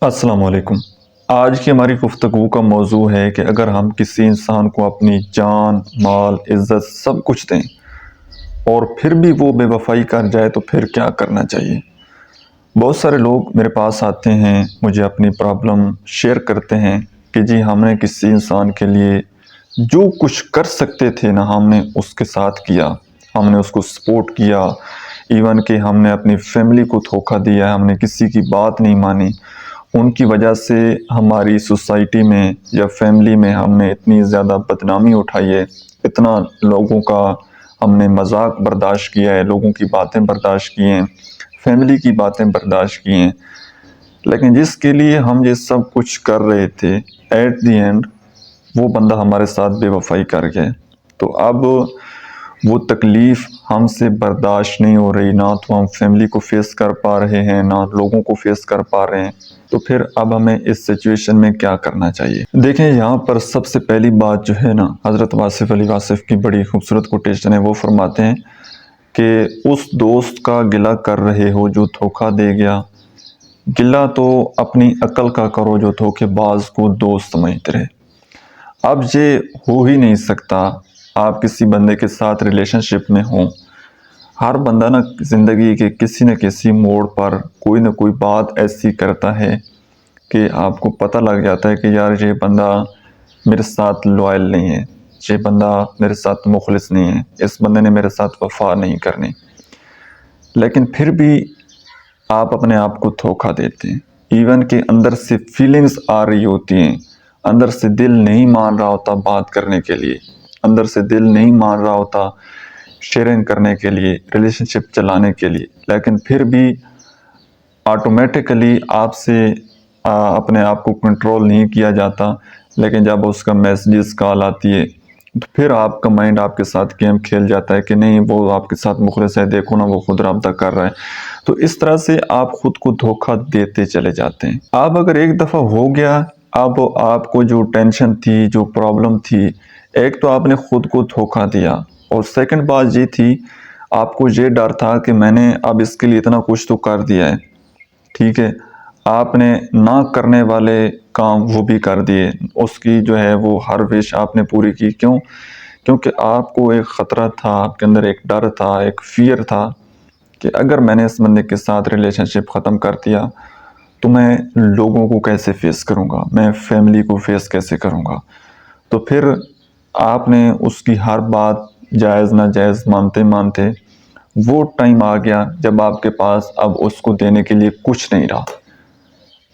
السلام علیکم۔ آج کی ہماری گفتگو کا موضوع ہے کہ اگر ہم کسی انسان کو اپنی جان، مال، عزت سب کچھ دیں اور پھر بھی وہ بے وفائی کر جائے تو پھر کیا کرنا چاہیے؟ بہت سارے لوگ میرے پاس آتے ہیں، مجھے اپنی پرابلم شیئر کرتے ہیں کہ جی ہم نے کسی انسان کے لیے جو کچھ کر سکتے تھے نا ہم نے اس کے ساتھ کیا، ہم نے اس کو سپورٹ کیا، ایون کہ ہم نے اپنی فیملی کو دھوکہ دیا، ہم نے کسی کی بات نہیں مانی، ان کی وجہ سے ہماری سوسائٹی میں یا فیملی میں ہم نے اتنی زیادہ بدنامی اٹھائی ہے، اتنا لوگوں کا ہم نے مذاق برداشت کیا ہے، لوگوں کی باتیں برداشت کی ہیں، فیملی کی باتیں برداشت کی ہیں، لیکن جس کے لیے ہم یہ سب کچھ کر رہے تھے ایٹ دی اینڈ وہ بندہ ہمارے ساتھ بے وفائی کر گئے۔ تو اب وہ تکلیف ہم سے برداشت نہیں ہو رہی، نہ تو ہم فیملی کو فیس کر پا رہے ہیں، نہ لوگوں کو فیس کر پا رہے ہیں، تو پھر اب ہمیں اس سچویشن میں کیا کرنا چاہیے؟ دیکھیں یہاں پر سب سے پہلی بات جو ہے نا، حضرت واصف علی واصف کی بڑی خوبصورت کوٹیشن ہے، وہ فرماتے ہیں کہ اس دوست کا گلہ کر رہے ہو جو دھوکہ دے گیا، گلہ تو اپنی عقل کا کرو جو دھوکے باز کو دوست سمجھتے رہے۔ اب یہ ہو ہی نہیں سکتا، آپ کسی بندے کے ساتھ ریلیشن شپ میں ہوں، ہر بندہ نا زندگی کے کسی نہ کسی موڑ پر کوئی نہ کوئی بات ایسی کرتا ہے کہ آپ کو پتہ لگ جاتا ہے کہ یار یہ بندہ میرے ساتھ لوائل نہیں ہے، یہ بندہ میرے ساتھ مخلص نہیں ہے، اس بندے نے میرے ساتھ وفا نہیں کرنی، لیکن پھر بھی آپ اپنے آپ کو دھوکہ دیتے ہیں، ایون کہ اندر سے فیلنگز آ رہی ہوتی ہیں، اندر سے دل نہیں مان رہا ہوتا بات کرنے کے لیے، اندر سے دل نہیں مان رہا ہوتا شیئرنگ کرنے کے لیے، ریلیشن شپ چلانے کے لیے، لیکن پھر بھی آٹومیٹکلی آپ سے اپنے آپ کو کنٹرول نہیں کیا جاتا، لیکن جب اس کا میسیجز کال آتی ہے تو پھر آپ کا مائنڈ آپ کے ساتھ گیم کھیل جاتا ہے کہ نہیں وہ آپ کے ساتھ مخلص ہے، دیکھو نا وہ خود رابطہ کر رہا ہے، تو اس طرح سے آپ خود کو دھوکہ دیتے چلے جاتے ہیں۔ اب اگر ایک دفعہ ہو گیا، اب آپ کو جو ٹینشن تھی، جو پرابلم تھی، ایک تو آپ نے خود کو دھوکہ دیا، اور سیکنڈ بات یہ تھی آپ کو یہ ڈر تھا کہ میں نے اب اس کے لیے اتنا کچھ تو کر دیا ہے، ٹھیک ہے، آپ نے نہ کرنے والے کام وہ بھی کر دیے، اس کی جو ہے وہ ہر وش آپ نے پوری کی، کیونکہ آپ کو ایک خطرہ تھا، آپ کے اندر ایک ڈر تھا، ایک فیئر تھا کہ اگر میں نے اس بندے کے ساتھ ریلیشن شپ ختم کر دیا تو میں لوگوں کو کیسے فیس کروں گا، میں فیملی کو فیس کیسے کروں گا، تو پھر آپ نے اس کی ہر بات جائز ناجائز مانتے وہ ٹائم آ گیا جب آپ کے پاس اب اس کو دینے کے لیے کچھ نہیں رہا،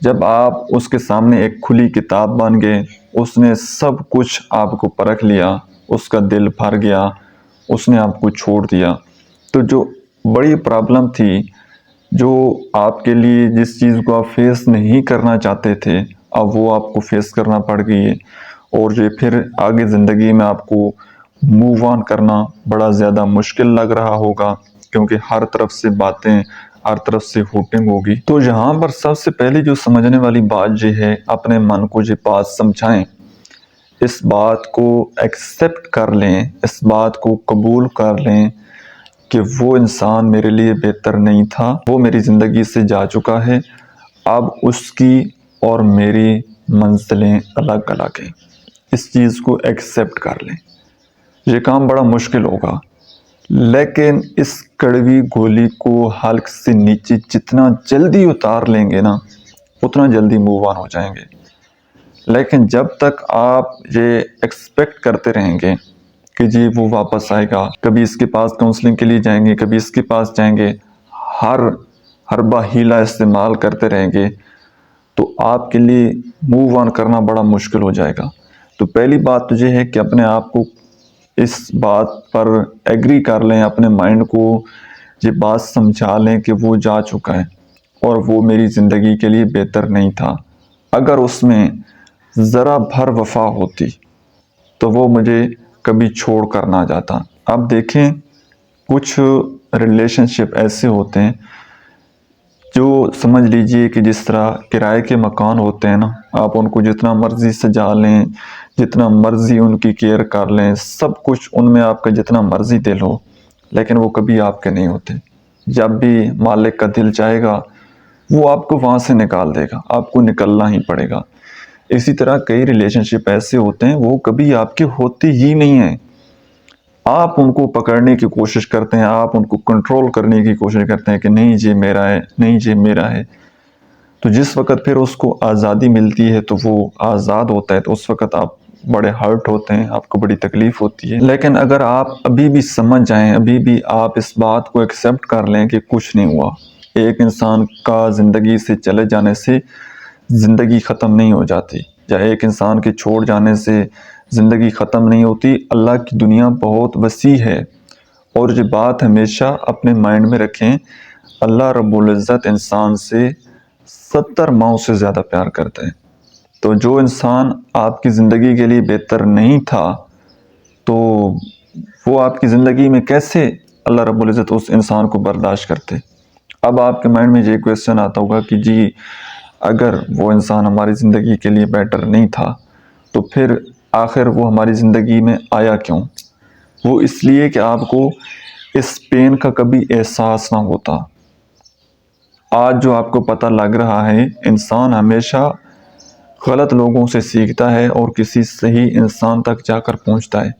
جب آپ اس کے سامنے ایک کھلی کتاب بن گئے، اس نے سب کچھ آپ کو پرکھ لیا، اس کا دل بھر گیا، اس نے آپ کو چھوڑ دیا، تو جو بڑی پرابلم تھی، جو آپ کے لیے جس چیز کو آپ فیس نہیں کرنا چاہتے تھے، اب وہ آپ کو فیس کرنا پڑ گئی ہے، اور یہ پھر آگے زندگی میں آپ کو موو آن کرنا بڑا زیادہ مشکل لگ رہا ہوگا، کیونکہ ہر طرف سے باتیں، ہر طرف سے ہوٹنگ ہوگی۔ تو یہاں پر سب سے پہلے جو سمجھنے والی بات یہ ہے، اپنے من کو یہ بات سمجھائیں، اس بات کو ایکسیپٹ کر لیں، اس بات کو قبول کر لیں کہ وہ انسان میرے لیے بہتر نہیں تھا، وہ میری زندگی سے جا چکا ہے، اب اس کی اور میری منزلیں الگ الگ ہیں، اس چیز کو ایکسیپٹ کر لیں۔ یہ کام بڑا مشکل ہوگا، لیکن اس کڑوی گولی کو حلق سے نیچے جتنا جلدی اتار لیں گے نا، اتنا جلدی موو آن ہو جائیں گے، لیکن جب تک آپ یہ ایکسپیکٹ کرتے رہیں گے کہ جی وہ واپس آئے گا، کبھی اس کے پاس کاؤنسلنگ کے لیے جائیں گے، کبھی اس کے پاس جائیں گے، ہر حربہ ہیلہ استعمال کرتے رہیں گے، تو آپ کے لیے موو آن کرنا بڑا مشکل ہو جائے گا۔ تو پہلی بات تو یہ ہے کہ اپنے آپ کو اس بات پر ایگری کر لیں، اپنے مائنڈ کو یہ بات سمجھا لیں کہ وہ جا چکا ہے اور وہ میری زندگی کے لیے بہتر نہیں تھا، اگر اس میں ذرا بھر وفا ہوتی تو وہ مجھے کبھی چھوڑ کر نہ جاتا۔ اب دیکھیں کچھ ریلیشن شپ ایسے ہوتے ہیں جو سمجھ لیجئے کہ جس طرح کرائے کے مکان ہوتے ہیں نا، آپ ان کو جتنا مرضی سجا لیں، جتنا مرضی ان کی کیئر کر لیں، سب کچھ ان میں آپ کا جتنا مرضی دل ہو، لیکن وہ کبھی آپ کے نہیں ہوتے، جب بھی مالک کا دل چاہے گا وہ آپ کو وہاں سے نکال دے گا، آپ کو نکلنا ہی پڑے گا۔ اسی طرح کئی ریلیشن شپ ایسے ہوتے ہیں وہ کبھی آپ کے ہوتے ہی نہیں ہیں، آپ ان کو پکڑنے کی کوشش کرتے ہیں، آپ ان کو کنٹرول کرنے کی کوشش کرتے ہیں کہ نہیں یہ میرا ہے، نہیں یہ میرا ہے۔ تو جس وقت پھر اس کو آزادی ملتی ہے تو وہ آزاد ہوتا ہے، تو اس وقت آپ بڑے ہرٹ ہوتے ہیں، آپ کو بڑی تکلیف ہوتی ہے۔ لیکن اگر آپ ابھی بھی سمجھ جائیں، ابھی بھی آپ اس بات کو ایکسیپٹ کر لیں کہ کچھ نہیں ہوا، ایک انسان کا زندگی سے چلے جانے سے زندگی ختم نہیں ہو جاتی، یا ایک انسان کے چھوڑ جانے سے زندگی ختم نہیں ہوتی۔ اللہ کی دنیا بہت وسیع ہے، اور یہ بات ہمیشہ اپنے مائنڈ میں رکھیں، اللہ رب العزت انسان سے 70 ماؤں سے زیادہ پیار کرتے ہیں۔ تو جو انسان آپ کی زندگی کے لیے بہتر نہیں تھا، تو وہ آپ کی زندگی میں کیسے اللہ رب العزت اس انسان کو برداشت کرتے؟ اب آپ کے مائنڈ میں یہ کویسچن آتا ہوگا کہ جی اگر وہ انسان ہماری زندگی کے لیے بیٹر نہیں تھا تو پھر آخر وہ ہماری زندگی میں آیا کیوں؟ وہ اس لیے کہ آپ کو اس پین کا کبھی احساس نہ ہوتا۔ آج جو آپ کو پتہ لگ رہا ہے، انسان ہمیشہ غلط لوگوں سے سیکھتا ہے اور کسی صحیح انسان تک جا کر پہنچتا ہے،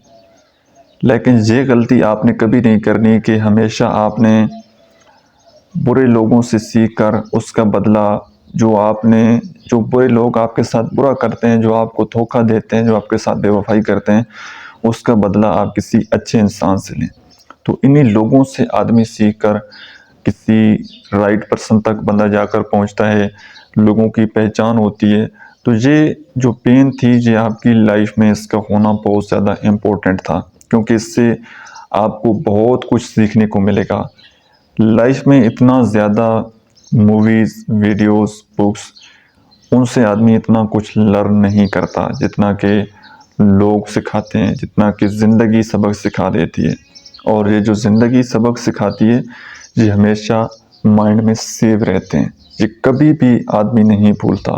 لیکن یہ غلطی آپ نے کبھی نہیں کرنی کہ ہمیشہ آپ نے برے لوگوں سے سیکھ کر اس کا بدلہ جو برے لوگ آپ کے ساتھ برا کرتے ہیں، جو آپ کو دھوکہ دیتے ہیں، جو آپ کے ساتھ بے وفائی کرتے ہیں، اس کا بدلہ آپ کسی اچھے انسان سے لیں۔ تو انہی لوگوں سے آدمی سیکھ کر کسی رائٹ پرسن تک بندہ جا کر پہنچتا ہے، لوگوں کی پہچان ہوتی ہے۔ تو یہ جو پین تھی، یہ آپ کی لائف میں اس کا ہونا بہت زیادہ امپورٹنٹ تھا، کیونکہ اس سے آپ کو بہت کچھ سیکھنے کو ملے گا۔ لائف میں اتنا زیادہ موویز، ویڈیوز، بکس، ان سے آدمی اتنا کچھ لرن نہیں کرتا جتنا کہ لوگ سکھاتے ہیں، جتنا کہ زندگی سبق سکھا دیتی ہے۔ اور یہ جو زندگی سبق سکھاتی ہے، یہ ہمیشہ مائنڈ میں سیو رہتے ہیں، یہ کبھی بھی آدمی نہیں بھولتا،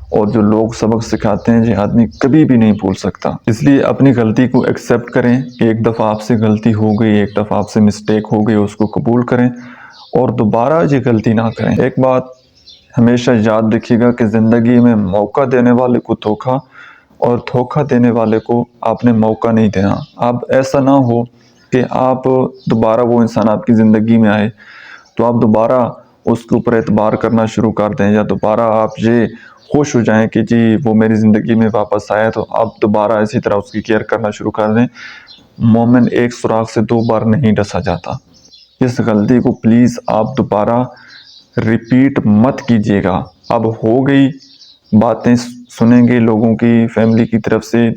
اور جو لوگ سبق سکھاتے ہیں یہ آدمی کبھی بھی نہیں بھول سکتا۔ اس لیے اپنی غلطی کو ایکسیپٹ کریں، ایک دفعہ آپ سے غلطی ہو گئی، ایک دفعہ آپ سے مسٹیک ہو گئی، اس کو قبول کریں اور دوبارہ یہ غلطی نہ کریں۔ ایک بات ہمیشہ یاد رکھیے گا کہ زندگی میں موقع دینے والے کو دھوکہ، اور دھوکہ دینے والے کو آپ نے موقع نہیں دینا۔ اب ایسا نہ ہو کہ آپ دوبارہ وہ انسان آپ کی زندگی میں آئے تو آپ دوبارہ اس کے اوپر اعتبار کرنا شروع کر دیں، یا دوبارہ آپ یہ خوش ہو جائیں کہ جی وہ میری زندگی میں واپس آیا تو آپ دوبارہ اسی طرح اس کی کیئر کرنا شروع کر دیں۔ مومن ایک سوراخ سے 2 بار نہیں ڈسا جاتا۔ اس غلطی کو پلیز آپ دوبارہ ریپیٹ مت کیجیے گا۔ اب ہو گئی، باتیں سنیں گے لوگوں کی، فیملی کی طرف سے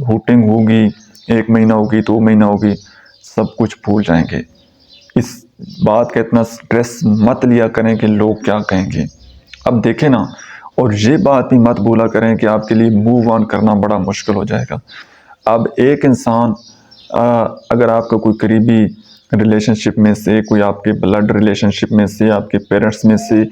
ہوٹنگ ہوگی، 1 مہینہ ہوگی، 2 مہینہ ہوگی، سب کچھ بھول جائیں گے۔ اس بات کا اتنا سٹریس مت لیا کریں کہ لوگ کیا کہیں گے۔ اب دیکھیں نا، اور یہ بات بھی مت بولا کریں کہ آپ کے لیے موو آن کرنا بڑا مشکل ہو جائے گا۔ اب ایک انسان اگر آپ کا کوئی قریبی ریلیشن شپ میں سے، کوئی آپ کے بلڈ ریلیشن شپ میں سے، آپ کے پیرنٹس میں سے،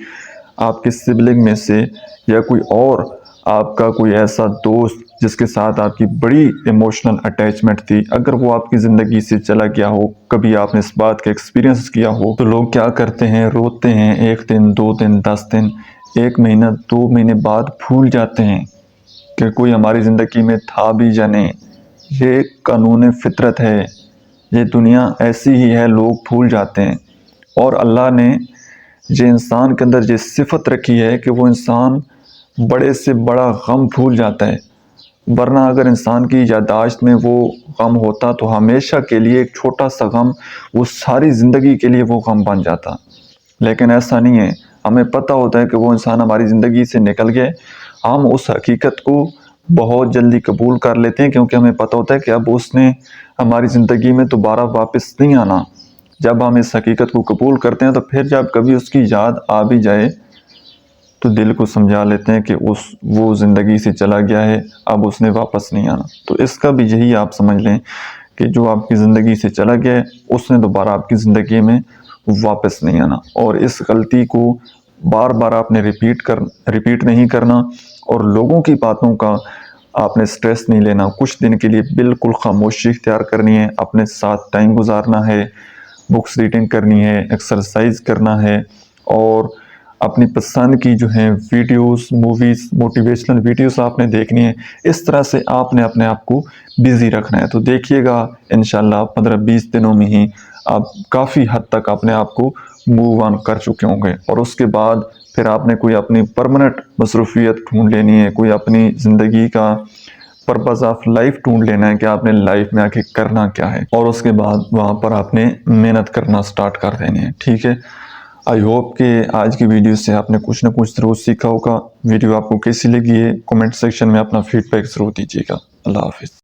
آپ کے سبلنگ میں سے، یا کوئی اور آپ کا کوئی ایسا دوست جس کے ساتھ آپ کی بڑی ایموشنل اٹیچمنٹ تھی، اگر وہ آپ کی زندگی سے چلا گیا ہو، کبھی آپ نے اس بات کا ایکسپیرینس کیا ہو، تو لوگ کیا کرتے ہیں، روتے ہیں، 1 دن، 2 دن، 10 دن، 1 مہینہ، 2 مہینے بعد بھول جاتے ہیں کہ کوئی ہماری زندگی میں تھا بھی یا نہیں۔ یہ قانون فطرت ہے، یہ دنیا ایسی ہی ہے، لوگ بھول جاتے ہیں۔ اور اللہ نے یہ انسان کے اندر یہ صفت رکھی ہے کہ وہ انسان بڑے سے بڑا غم بھول جاتا ہے، ورنہ اگر انسان کی یادداشت میں وہ غم ہوتا تو ہمیشہ کے لیے ایک چھوٹا سا غم وہ ساری زندگی کے لیے وہ غم بن جاتا۔ لیکن ایسا نہیں ہے، ہمیں پتہ ہوتا ہے کہ وہ انسان ہماری زندگی سے نکل گئے، ہم اس حقیقت کو بہت جلدی قبول کر لیتے ہیں، کیونکہ ہمیں پتہ ہوتا ہے کہ اب اس نے ہماری زندگی میں دوبارہ واپس نہیں آنا۔ جب ہم اس حقیقت کو قبول کرتے ہیں تو پھر جب کبھی اس کی یاد آ بھی جائے تو دل کو سمجھا لیتے ہیں کہ وہ زندگی سے چلا گیا ہے، اب اس نے واپس نہیں آنا۔ تو اس کا بھی یہی آپ سمجھ لیں کہ جو آپ کی زندگی سے چلا گیا ہے، اس نے دوبارہ آپ کی زندگی میں واپس نہیں آنا۔ اور اس غلطی کو بار بار آپ نے ریپیٹ نہیں کرنا، اور لوگوں کی باتوں کا آپ نے سٹریس نہیں لینا۔ کچھ دن کے لیے بالکل خاموشی اختیار کرنی ہے، اپنے ساتھ ٹائم گزارنا ہے، بکس ریڈنگ کرنی ہے، ایکسرسائز کرنا ہے، اور اپنی پسند کی جو ہیں ویڈیوز، موویز، موٹیویشنل ویڈیوز آپ نے دیکھنی ہے، اس طرح سے آپ نے اپنے آپ کو بیزی رکھنا ہے۔ تو دیکھیے گا انشاءاللہ 15-20 دنوں میں ہی آپ کافی حد تک اپنے آپ کو موو آن کر چکے ہوں گے، اور اس کے بعد پھر آپ نے کوئی اپنی پرماننٹ مصروفیت ڈھونڈ لینی ہے، کوئی اپنی زندگی کا پرپز آف لائف ڈھونڈ لینا ہے کہ آپ نے لائف میں آگے کرنا کیا ہے، اور اس کے بعد وہاں پر آپ نے محنت کرنا سٹارٹ کر دینی ہے، ٹھیک ہے۔ آئی ہوپ کہ آج کی ویڈیو سے آپ نے کچھ نہ کچھ ضرور سیکھا ہوگا۔ ویڈیو آپ کو کیسی لگی ہے کمنٹ سیکشن میں اپنا فیڈ بیک ضرور دیجیے گا۔ اللہ حافظ۔